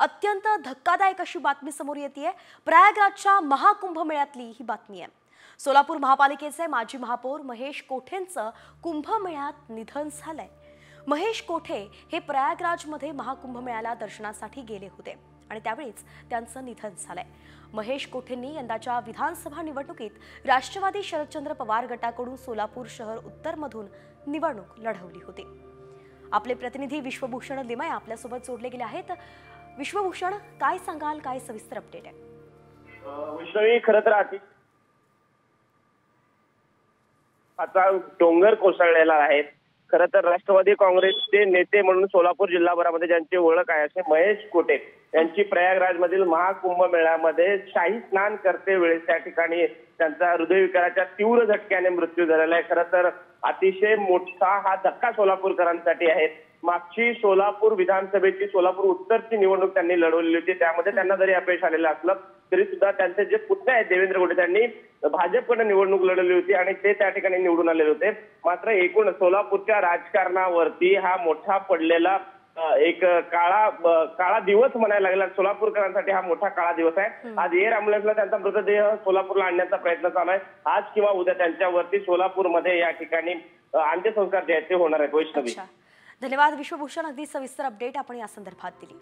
अत्यंत धक्कादायक अशी बातमी समोर येतेय। प्रयागराजच्या महाकुंभमेळ्यातली ही बातमी आहे। सोलापूर महापालिकेचे माजी महापौर महेश कोठेंचं कुंभमेळ्यात निधन झालंय। महेश कोठे हे प्रयागराजमध्ये महाकुंभमेळ्याला दर्शनासाठी गेले होते आणि त्यावेळीच त्यांचं निधन झालंय। महेश कोठेंनी यंदाच्या विधानसभा निवडणुकीत राष्ट्रवादी शरदचंद्र पवार गटाकडून सोलापूर शहर उत्तरमधून निवडणूक लढवली होती। आपले प्रतिनिधी विश्वभूषण लिमय आपल्यासोबत जोडले गेले आहेत। विश्वभूषण, काय सांगाल, काय सविस्तर अपडेट आहे? विश्ववी खरं तर आता डोंगर कोसळलेला आहे। खरं तर राष्ट्रवादी काँग्रेसचे नेते म्हणून सोलापूर जिल्हाभरामध्ये ज्यांची ओळख आहे असे महेश कोठे यांची प्रयागराजमधील महाकुंभमेळ्यामध्ये शाही स्नान करते वेळेस त्या ठिकाणी त्यांचा हृदयविकाराच्या तीव्र झटक्याने मृत्यू झालेला आहे। खरं तर अतिशय मोठा हा धक्का सोलापूरकरांसाठी आहे। मागची सोलापूर विधानसभेची सोलापूर उत्तरची निवडणूक त्यांनी लढवलेली होती, त्यामध्ये त्यांना जरी अपयश आलेलं असलं तरी सुद्धा त्यांचे जे पुतणे आहेत देवेंद्र गोटे त्यांनी भाजपकडे निवडणूक लढवली होती आणि ते त्या ठिकाणी निवडून आलेले होते। मात्र एकूण सोलापूरच्या राजकारणावरती हा मोठा पडलेला एक काळा दिवस म्हणायला लागला। सोलापूरकरांसाठी हा मोठा काळा दिवस आहे। आज एअर अँब्युलन्सला त्यांचा मृतदेह सोलापूरला आणण्याचा प्रयत्न चालू आहे। आज किंवा उद्या त्यांच्यावरती सोलापूरमध्ये या ठिकाणी अंत्यसंस्कार जे आहेत ते होणार आहेत। वैष्णवी, धन्यवाद विश्वभूषण, अगदी सविस्तर अपडेट आपण या संदर्भात दिली।